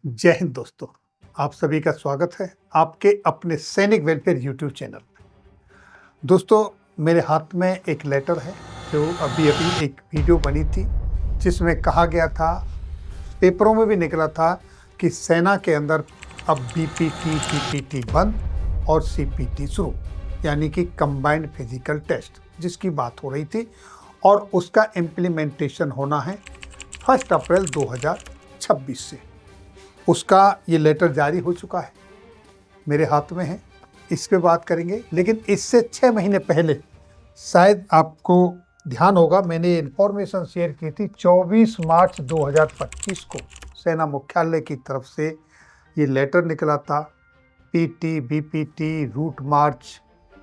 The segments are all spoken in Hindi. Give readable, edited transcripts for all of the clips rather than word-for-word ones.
जय हिंद दोस्तों, आप सभी का स्वागत है आपके अपने सैनिक वेलफेयर यूट्यूब चैनल में। दोस्तों, मेरे हाथ में एक लेटर है जो अभी एक वीडियो बनी थी जिसमें कहा गया था, पेपरों में भी निकला था कि सेना के अंदर अब बीपीटी टीपीटी बंद और सीपीटी शुरू, यानी कि कंबाइंड फिजिकल टेस्ट जिसकी बात हो रही थी और उसका इम्प्लीमेंटेशन होना है 1 अप्रैल 2026 से। उसका ये लेटर जारी हो चुका है, मेरे हाथ में है, इस पे बात करेंगे। लेकिन इससे 6 महीने पहले शायद आपको ध्यान होगा, मैंने ये इन्फॉर्मेशन शेयर की थी 24 मार्च 2025 को सेना मुख्यालय की तरफ से ये लेटर निकला था, पीटी बीपीटी रूट मार्च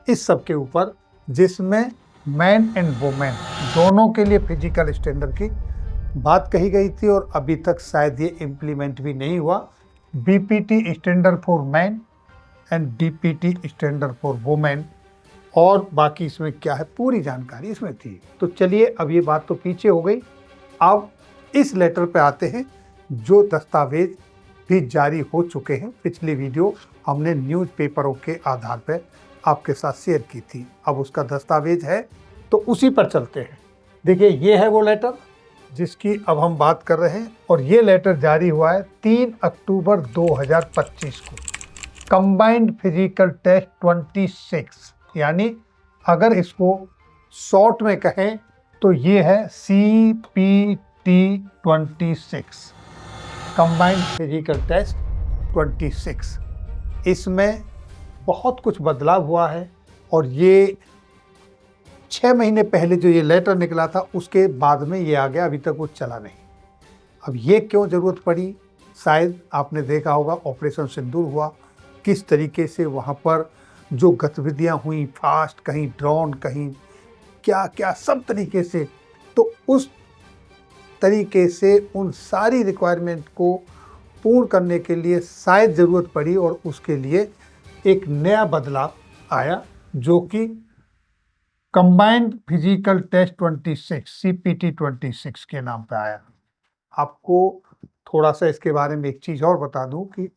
इस सब के ऊपर, जिसमें मैन एंड वुमेन दोनों के लिए फिजिकल स्टैंडर्ड की बात कही गई थी और अभी तक शायद ये इम्प्लीमेंट भी नहीं हुआ। BPT standard for man and DPT standard for women, और बाकी इसमें क्या है पूरी जानकारी इसमें थी। तो चलिए, अब ये बात तो पीछे हो गई, अब इस लेटर पे आते हैं जो दस्तावेज भी जारी हो चुके हैं। पिछली वीडियो हमने न्यूज़पेपरों के आधार पर आपके साथ शेयर की थी, अब उसका दस्तावेज है तो उसी पर चलते हैं। देखिए, ये है वो लेटर जिसकी अब हम बात कर रहे हैं, और ये लेटर जारी हुआ है 3 अक्टूबर 2025 को। कंबाइंड फिजिकल टेस्ट 26, यानी अगर इसको शॉर्ट में कहें तो ये है CPT 26, कंबाइंड फिजिकल टेस्ट 26। इसमें बहुत कुछ बदलाव हुआ है और ये 6 महीने पहले जो ये लेटर निकला था उसके बाद में ये आ गया, अभी तक वो चला नहीं। अब ये क्यों ज़रूरत पड़ी? शायद आपने देखा होगा ऑपरेशन सिंदूर हुआ, किस तरीके से वहाँ पर जो गतिविधियाँ हुई, फास्ट, कहीं ड्रोन, कहीं क्या क्या, सब तरीके से। तो उस तरीके से उन सारी रिक्वायरमेंट को पूर्ण करने के लिए शायद ज़रूरत पड़ी और उसके लिए एक नया बदलाव आया जो कि कंबाइंड फिजिकल टेस्ट 26 CPT 26 के नाम पे आया। आपको थोड़ा सा इसके बारे में एक चीज़ और बता दूं कि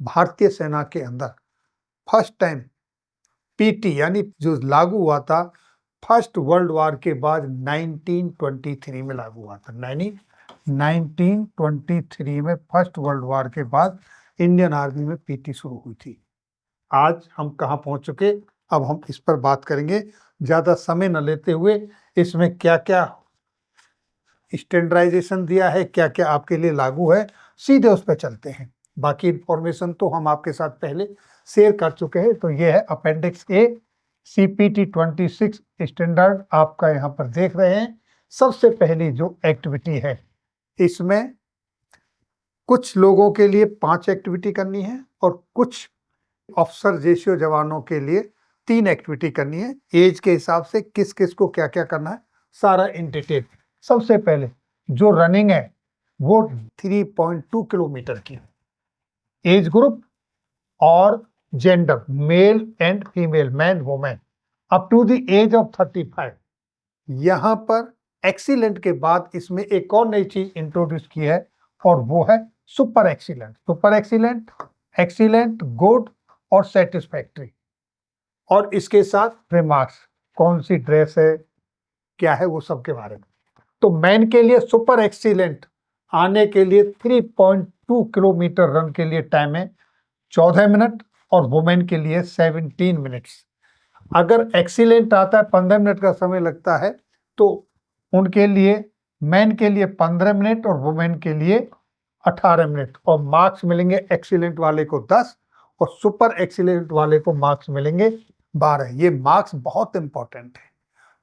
भारतीय सेना के अंदर फर्स्ट टाइम पीटी यानी जो लागू हुआ था फर्स्ट वर्ल्ड वॉर के बाद 1923 में लागू हुआ था। 1923 में फर्स्ट वर्ल्ड वॉर के बाद इंडियन आर्मी में पीटी शुरू हुई थी। आज हम कहाँ पहुंच चुके, अब हम इस पर बात करेंगे ज़्यादा समय न लेते हुए। इसमें क्या क्या स्टैंडर्डाइजेशन दिया है, क्या क्या आपके लिए लागू है, सीधे उस पर चलते हैं। बाकी इंफॉर्मेशन तो हम आपके साथ पहले शेयर कर चुके हैं। तो ये है अपेंडिक्स ए, CPT 26 स्टैंडर्ड आपका यहाँ पर देख रहे हैं। सबसे पहली जो एक्टिविटी है, इसमें कुछ लोगों के लिए 5 एक्टिविटी करनी है और कुछ अफसर रेशियो जवानों के लिए 3 एक्टिविटी करनी है। एज के हिसाब से किस किस को क्या क्या करना है, सारा इन डिटेल। सबसे पहले जो रनिंग है वो 3.2 किलोमीटर की, एज ग्रुप और gender male and female, man women, up to the age of 35। यहाँ पर एक्सीलेंट के बाद इसमें एक और नई चीज इंट्रोड्यूस की है और वो है super excellent. Super excellent, excellent, good और सेटिस्फैक्ट्री, और इसके साथ रिमार्क्स, कौन सी ड्रेस है, क्या है, वो सब के बारे में। तो मैन के लिए सुपर एक्सीलेंट आने के लिए 3.2 किलोमीटर रन के लिए टाइम है 14 मिनट और वुमेन के लिए 17 मिनट्स। अगर एक्सीलेंट आता है 15 मिनट का समय लगता है, तो उनके लिए, मैन के लिए 15 मिनट और वुमेन के लिए 18 मिनट, और मार्क्स मिलेंगे एक्सीलेंट वाले को 10 और सुपर एक्सीलेंट वाले को मार्क्स मिलेंगे 12। ये मार्क्स बहुत इंपॉर्टेंट है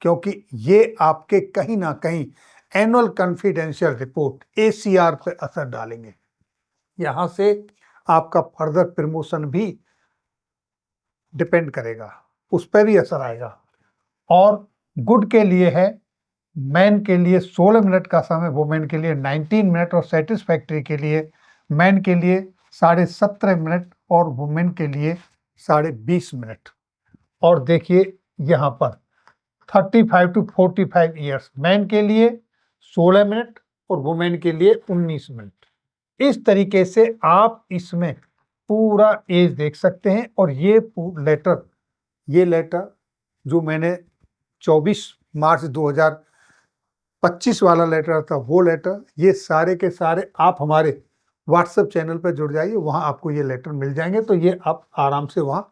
क्योंकि ये आपके कहीं ना कहीं एनुअल कॉन्फिडेंशियल रिपोर्ट ACR पे असर डालेंगे। यहाँ से आपका फर्दर प्रमोशन भी डिपेंड करेगा, उस पर भी असर आएगा। और गुड के लिए है, मैन के लिए 16 मिनट का समय, वुमेन के लिए 19 मिनट, और सेटिस्फैक्ट्री के लिए मैन के लिए 17.5 मिनट और वुमेन के लिए 20.5 मिनट। और देखिए यहाँ पर 35 to 45 ईयर्स, मैन के लिए 16 मिनट और वुमेन के लिए 19 मिनट। इस तरीके से आप इसमें पूरा एज देख सकते हैं। और ये लेटर जो मैंने 24 मार्च 2025 वाला लेटर था, वो लेटर, ये सारे के सारे आप हमारे व्हाट्सएप चैनल पर जुड़ जाइए, वहाँ आपको ये लेटर मिल जाएंगे। तो ये आप आराम से वहाँ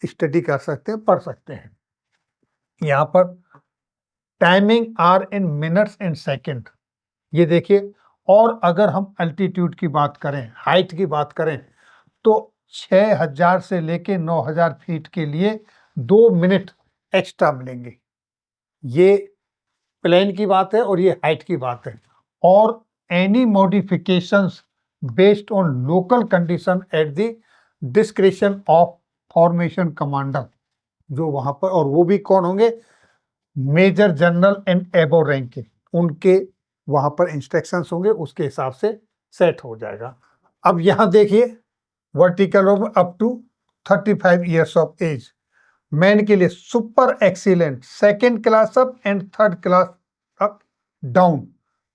स्टडी कर सकते हैं, पढ़ सकते हैं। यहाँ पर timing are in minutes and second, ये देखिए। और अगर हम अल्टीट्यूड की बात करें, हाइट की बात करें, तो 6000 से लेके 9000 फीट के लिए 2 मिनट एक्स्ट्रा मिलेंगे। ये प्लेन की बात है और ये हाइट की बात है। और any modifications based on local condition at the description of formation commander, जो वहां पर, और वो भी कौन होंगे, major general and above rank के, उनके वहां पर इंस्ट्रक्शंस होंगे, उसके हिसाब से सेट हो जाएगा। अब यहां देखिए, vertical rope up to 35 years of age, man के लिए super excellent, second class up and third class up down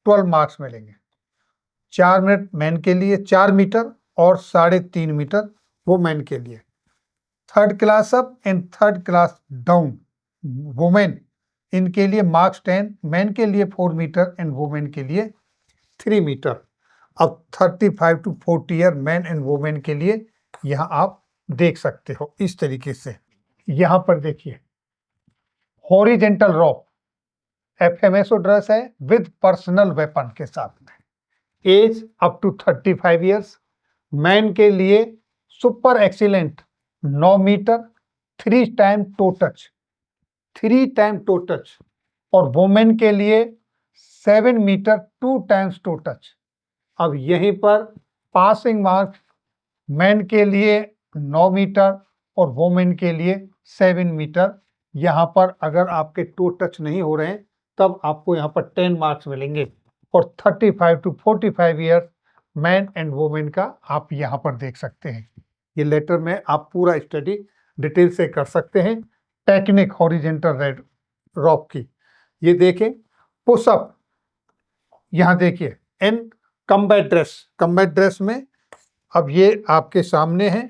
12 marks मिलेंगे। 4 मिनट मैन के लिए, 4 मीटर और 3.5 मीटर वुमेन के लिए। Third class up and third class down women, इनके लिए मार्क्स 10, मैन के लिए 4 मीटर एंड वुमेन के लिए 3 मीटर। अब 35 to 40 year man and women के लिए यहाँ आप देख सकते हो इस तरीके से। यहाँ पर देखिए, हॉरिजेंटल रॉप FMSO ड्रेस है विद पर्सनल वेपन के साथ में। Age up to 35 years, man के लिए super excellent 9 metre 3 time toe touch, 3 time toe touch, और वुमेन के लिए 7 मीटर 2 टाइम्स टो टच। अब यहीं पर पासिंग मार्क्स मैन के लिए 9 मीटर और वुमेन के लिए 7 मीटर। यहाँ पर अगर आपके टो टच नहीं हो रहे हैं तब आपको यहाँ पर 10 मार्क्स मिलेंगे। और 35 to 45 year man and women का आप यहाँ पर देख सकते हैं। ये लेटर में आप पूरा स्टडी डिटेल से कर सकते हैं। टेक्निक हॉरिजेंटल रॉप की ये देखें। पुशअप यहाँ देखिए, इन कम्बैट ड्रेस में अब ये आपके सामने है।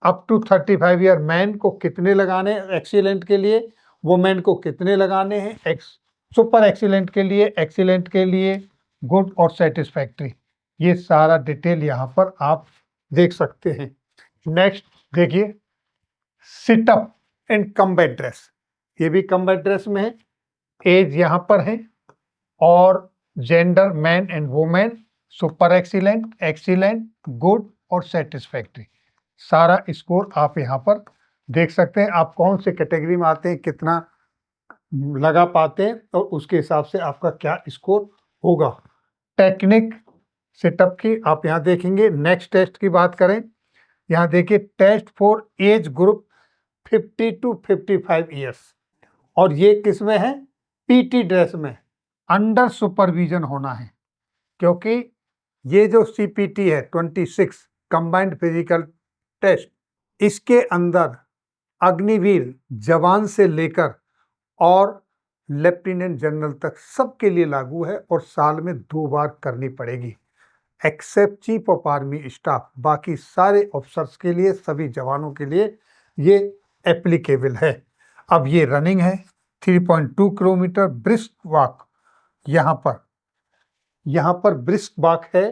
अप टू 35 ईयर मैन को कितने लगाने एक्सीलेंट के लिए, वुमेन को कितने लगाने हैं सुपर एक्सीलेंट के लिए, गुड और सेटिस्फैक्ट्री, ये सारा डिटेल यहाँ पर आप देख सकते हैं। नेक्स्ट देखिए, सिटअप एंड कम्बैट ड्रेस, ये भी कम्बैट ड्रेस में है। एज यहाँ पर है और gender man and women, super excellent, good और सेटिस्फैक्ट्री, सारा स्कोर आप यहाँ पर देख सकते हैं। आप कौन से कैटेगरी में आते हैं, कितना लगा पाते हैं, और उसके हिसाब से आपका क्या स्कोर होगा। टेक्निक सेटअप की आप यहाँ देखेंगे। नेक्स्ट टेस्ट की बात करें, यहाँ देखिए, test for age group 50 to 55 years, और ये किस में है, पीटी ड्रेस में, अंडर सुपरविजन होना है। क्योंकि ये जो CPT है 26 कंबाइंड फिजिकल टेस्ट, इसके अंदर अग्निवीर जवान से लेकर और लेफ्टिनेंट जनरल तक सबके लिए लागू है, और साल में 2 बार करनी पड़ेगी, except chief of army staff. बाकी सारे ऑफिसर्स के लिए, सभी जवानों के लिए ये एप्लीकेबल है। अब ये रनिंग है 3.2 किलोमीटर, ब्रिस्क वॉक, यहाँ पर ब्रिस्क वॉक है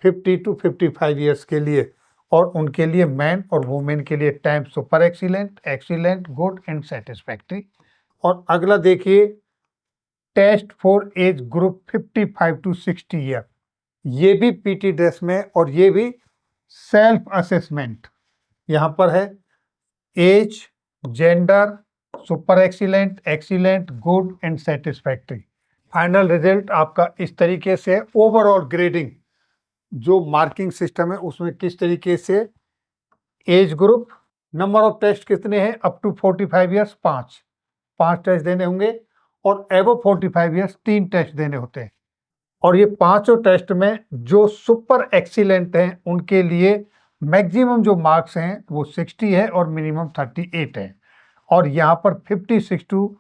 50 टू 55 ईयर्स के लिए, और उनके लिए मैन और वुमेन के लिए time super excellent, good and satisfactory. और अगला देखिए, test for age group 55 to 60 year, ये भी पीटी ड्रेस में, और ये भी सेल्फ असेसमेंट यहाँ पर है। Age, gender, super excellent, good and satisfactory. Final result आपका इस तरीके से, ओवरऑल ग्रेडिंग जो मार्किंग सिस्टम है उसमें किस तरीके से, age group, number of test कितने हैं, अप टू 45 ईयर्स 5 टेस्ट देने होंगे, और एबव 45 ईयर्स 3 टेस्ट देने होते हैं। और ये पांचों टेस्ट में जो सुपर एक्सीलेंट हैं उनके लिए मैक्सिमम जो मार्क्स हैं वो 60 है और मिनिमम 38 है। और यहाँ पर 56 टू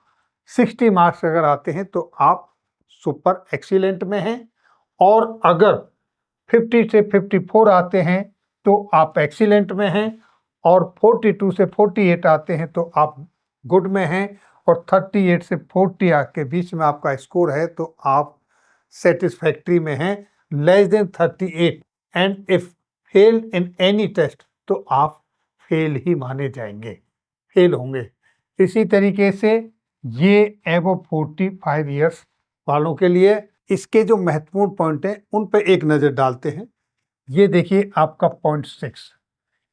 60 मार्क्स अगर आते हैं तो आप सुपर एक्सीलेंट में हैं। और अगर 50 से 54 आते हैं तो आप एक्सीलेंट में हैं, और 42 से 48 आते हैं तो आप गुड में हैं, और 38 से 40 के बीच में आपका स्कोर है तो आप सेटिस्फैक्ट्री में हैं। Less than 38 and if fail in any test तो आप फेल ही माने जाएंगे, फेल होंगे। इसी तरीके से ये एबव 45 ईयर्स वालों के लिए इसके जो महत्वपूर्ण पॉइंट हैं उन पर एक नज़र डालते हैं। ये देखिए आपका पॉइंट 6,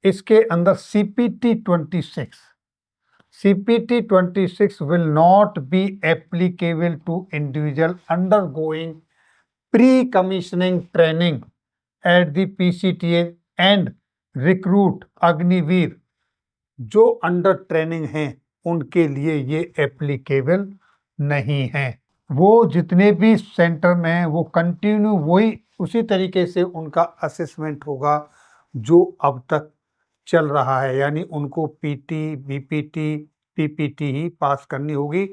इसके अंदर CPT 26 will not be applicable to individual undergoing pre-commissioning training at the PCTA and recruit Agniveer जो अंडर ट्रेनिंग हैं उनके लिए ये एप्लीकेबल नहीं है। वो जितने भी सेंटर में हैं वो कंटिन्यू वही उसी तरीके से उनका असेसमेंट होगा जो अब तक चल रहा है, यानी उनको PT, BPT, PPT ही पास करनी होगी।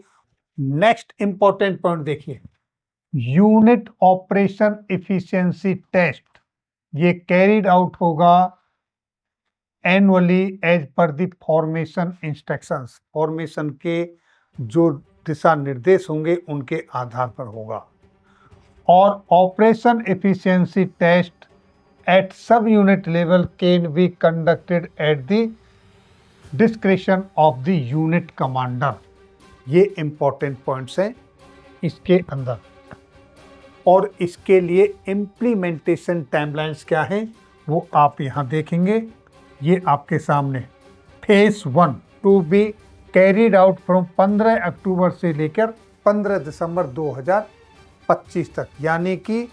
नेक्स्ट इंपॉर्टेंट पॉइंट देखिए, यूनिट ऑपरेशन एफिशिएंसी टेस्ट ये कैरिड आउट होगा annually as per the formation instructions. Formation के जो दिशा निर्देश होंगे उनके आधार पर होगा। और operation efficiency test at sub unit level can be conducted at the discretion of the unit commander. ये इंपॉर्टेंट पॉइंट्स हैं इसके अंदर। और इसके लिए इम्प्लीमेंटेशन टाइमलाइंस क्या है वो आप यहाँ देखेंगे। ये आपके सामने phase 1 to be carried out from 15 October से लेकर 15 दिसंबर 2025 तक, यानी कि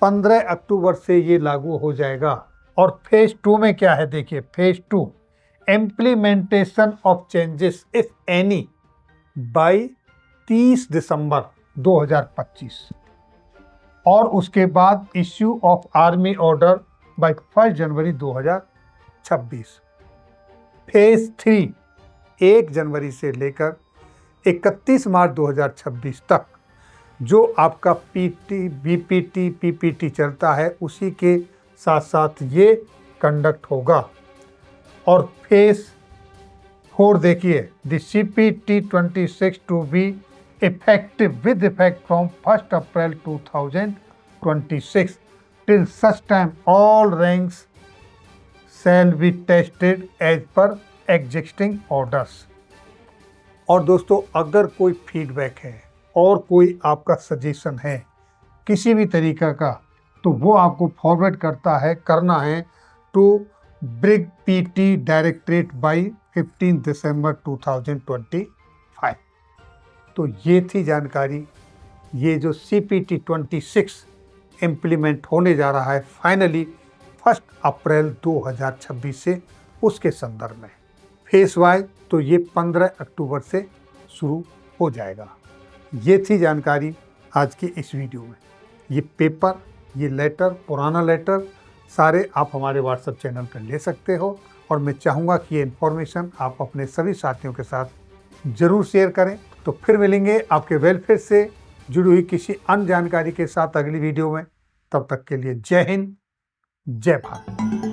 15 अक्टूबर से ये लागू हो जाएगा। और फेज 2 में क्या है देखिए, phase 2 implementation of changes if any by 30 December 2025, और उसके बाद issue of army order by 1 January 2026। Phase 3 1 जनवरी से लेकर 31 मार्च 2026 तक जो आपका PT, BPT, PPT चलता है उसी के साथ साथ ये कंडक्ट होगा। और फेज 4 देखिए, the CPT 26 to be effective with effect from 1 April 2026 till such time all ranks shall be tested as per existing orders। और दोस्तों अगर कोई फीडबैक है और कोई आपका सजेशन है किसी भी तरीका का तो वो आपको फॉरवर्ड करना है टू ब्रिग PT डायरेक्टरेट बाई 15 दिसंबर 2025। तो ये थी जानकारी, ये जो CPT 26 इम्प्लीमेंट होने जा रहा है फाइनली 1 अप्रैल 2026 से, उसके संदर्भ में। फेज वाइज तो ये 15 अक्टूबर से शुरू हो जाएगा। ये थी जानकारी आज की इस वीडियो में। ये पेपर, ये लेटर, पुराना लेटर सारे आप हमारे व्हाट्सएप चैनल पर ले सकते हो, और मैं चाहूँगा कि ये इन्फॉर्मेशन आप अपने सभी साथियों के साथ ज़रूर शेयर करें। तो फिर मिलेंगे आपके वेलफेयर से जुड़ी हुई किसी अन्य जानकारी के साथ अगली वीडियो में। तब तक के लिए जय हिंद, जय भारत।